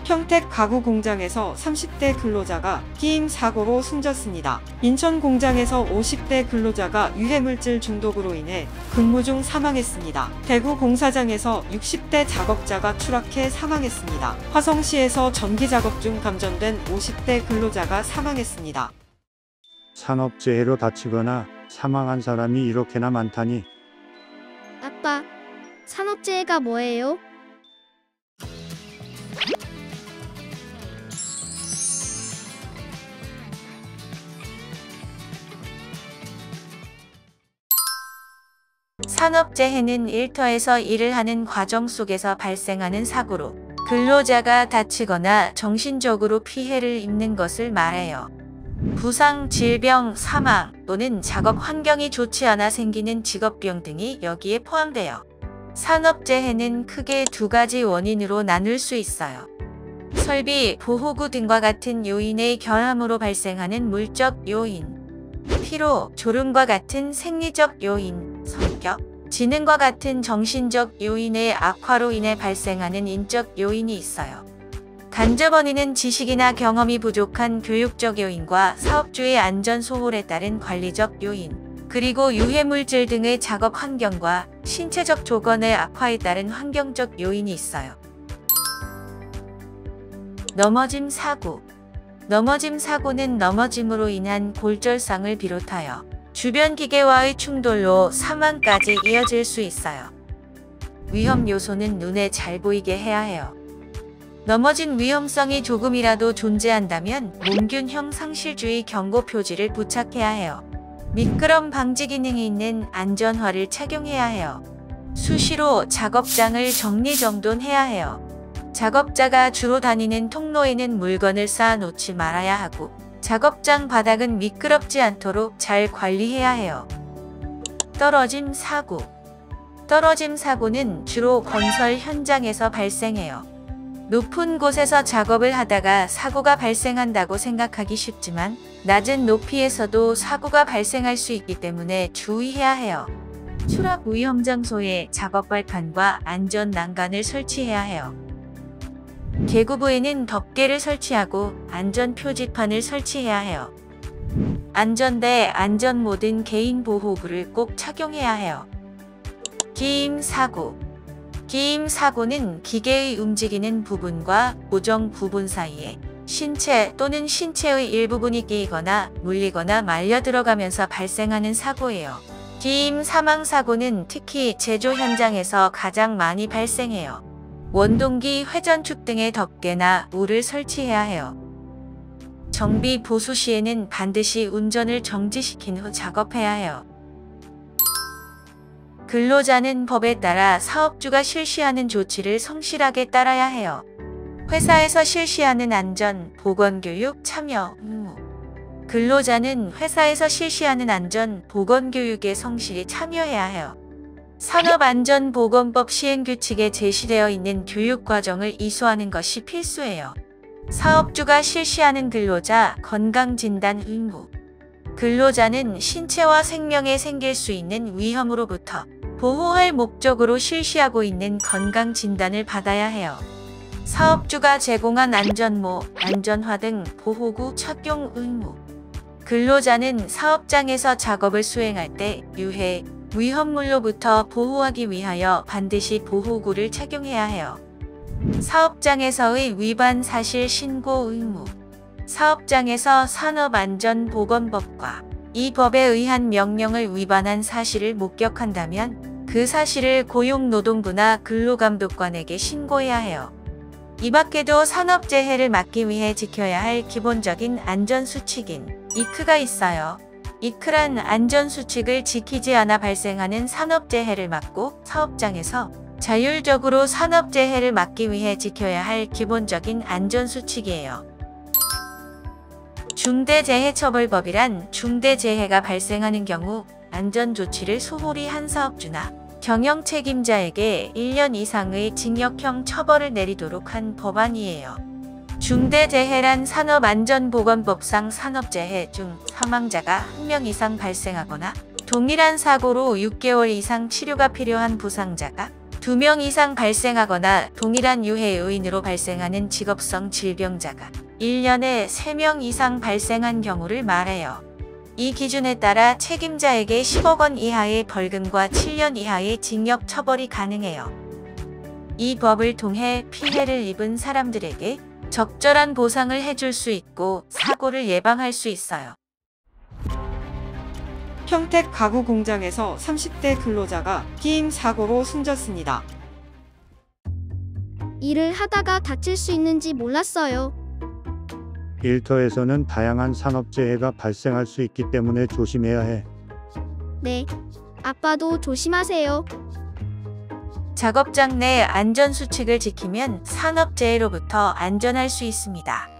평택 가구 공장에서 30대 근로자가 끼임 사고로 숨졌습니다. 인천 공장에서 50대 근로자가 유해물질 중독으로 인해 근무 중 사망했습니다. 대구 공사장에서 60대 작업자가 추락해 사망했습니다. 화성시에서 전기 작업 중 감전된 50대 근로자가 사망했습니다. 산업재해로 다치거나 사망한 사람이 이렇게나 많다니. 아빠, 산업재해가 뭐예요? 산업재해는 일터에서 일을 하는 과정 속에서 발생하는 사고로 근로자가 다치거나 정신적으로 피해를 입는 것을 말해요. 부상, 질병, 사망 또는 작업 환경이 좋지 않아 생기는 직업병 등이 여기에 포함돼요. 산업재해는 크게 두 가지 원인으로 나눌 수 있어요. 설비, 보호구 등과 같은 요인의 결함으로 발생하는 물적 요인, 피로, 졸음과 같은 생리적 요인, 성격, 지능과 같은 정신적 요인의 악화로 인해 발생하는 인적 요인이 있어요. 간접 원인은 지식이나 경험이 부족한 교육적 요인과 사업주의 안전 소홀에 따른 관리적 요인, 그리고 유해물질 등의 작업 환경과 신체적 조건의 악화에 따른 환경적 요인이 있어요. 넘어짐 사고. 넘어짐 사고는 넘어짐으로 인한 골절상을 비롯하여 주변 기계와의 충돌로 사망까지 이어질 수 있어요. 위험 요소는 눈에 잘 보이게 해야 해요. 넘어진 위험성이 조금이라도 존재한다면 몽균형 상실주의 경고 표지를 부착해야 해요. 미끄럼 방지 기능이 있는 안전화를 착용해야 해요. 수시로 작업장을 정리정돈해야 해요. 작업자가 주로 다니는 통로에는 물건을 쌓아놓지 말아야 하고 작업장 바닥은 미끄럽지 않도록 잘 관리해야 해요. 떨어짐 사고. 떨어짐 사고는 주로 건설 현장에서 발생해요. 높은 곳에서 작업을 하다가 사고가 발생한다고 생각하기 쉽지만 낮은 높이에서도 사고가 발생할 수 있기 때문에 주의해야 해요. 추락 위험 장소에 작업 발칸과 안전 난간을 설치해야 해요. 계구부에는 덮개를 설치하고 안전 표지판을 설치해야 해요. 안전대, 안전모 등 개인 보호구를 꼭 착용해야 해요. 기임 사고. 기임 사고는 기계의 움직이는 부분과 고정 부분 사이에 신체 또는 신체의 일부분이 끼이거나 물리거나 말려 들어가면서 발생하는 사고예요. 기임 사망 사고는 특히 제조 현장에서 가장 많이 발생해요. 원동기, 회전축 등의 덮개나 울을 설치해야 해요. 정비 보수 시에는 반드시 운전을 정지시킨 후 작업해야 해요. 근로자는 법에 따라 사업주가 실시하는 조치를 성실하게 따라야 해요. 회사에서 실시하는 안전, 보건교육 참여 의무. 근로자는 회사에서 실시하는 안전, 보건교육에 성실히 참여해야 해요. 산업안전보건법 시행규칙에 제시되어 있는 교육과정을 이수하는 것이 필수예요. 사업주가 실시하는 근로자 건강진단 의무. 근로자는 신체와 생명에 생길 수 있는 위험으로부터 보호할 목적으로 실시하고 있는 건강진단을 받아야 해요. 사업주가 제공한 안전모, 안전화 등 보호구 착용 의무. 근로자는 사업장에서 작업을 수행할 때 유해, 위험물로부터 보호하기 위하여 반드시 보호구를 착용해야 해요. 사업장에서의 위반 사실 신고 의무. 사업장에서 산업안전보건법과 이 법에 의한 명령을 위반한 사실을 목격한다면 그 사실을 고용노동부나 근로감독관에게 신고해야 해요. 이 밖에도 산업재해를 막기 위해 지켜야 할 기본적인 안전수칙인 이크가 있어요. 이크란 안전수칙을 지키지 않아 발생하는 산업재해를 막고 사업장에서 자율적으로 산업재해를 막기 위해 지켜야 할 기본적인 안전수칙이에요. 중대재해처벌법이란 중대재해가 발생하는 경우 안전조치를 소홀히 한 사업주나 경영책임자에게 1년 이상의 징역형 처벌을 내리도록 한 법안이에요. 중대재해란 산업안전보건법상 산업재해 중 사망자가 1명 이상 발생하거나 동일한 사고로 6개월 이상 치료가 필요한 부상자가 2명 이상 발생하거나 동일한 유해 요인으로 발생하는 직업성 질병자가 1년에 3명 이상 발생한 경우를 말해요. 이 기준에 따라 책임자에게 10억 원 이하의 벌금과 7년 이하의 징역 처벌이 가능해요. 이 법을 통해 피해를 입은 사람들에게 적절한 보상을 해줄 수 있고 사고를 예방할 수 있어요. 평택 가구 공장에서 30대 근로자가 끼임 사고로 숨졌습니다. 일을 하다가 다칠 수 있는지 몰랐어요. 일터에서는 다양한 산업재해가 발생할 수 있기 때문에 조심해야 해. 네. 아빠도 조심하세요. 작업장 내 안전수칙을 지키면 산업재해로부터 안전할 수 있습니다.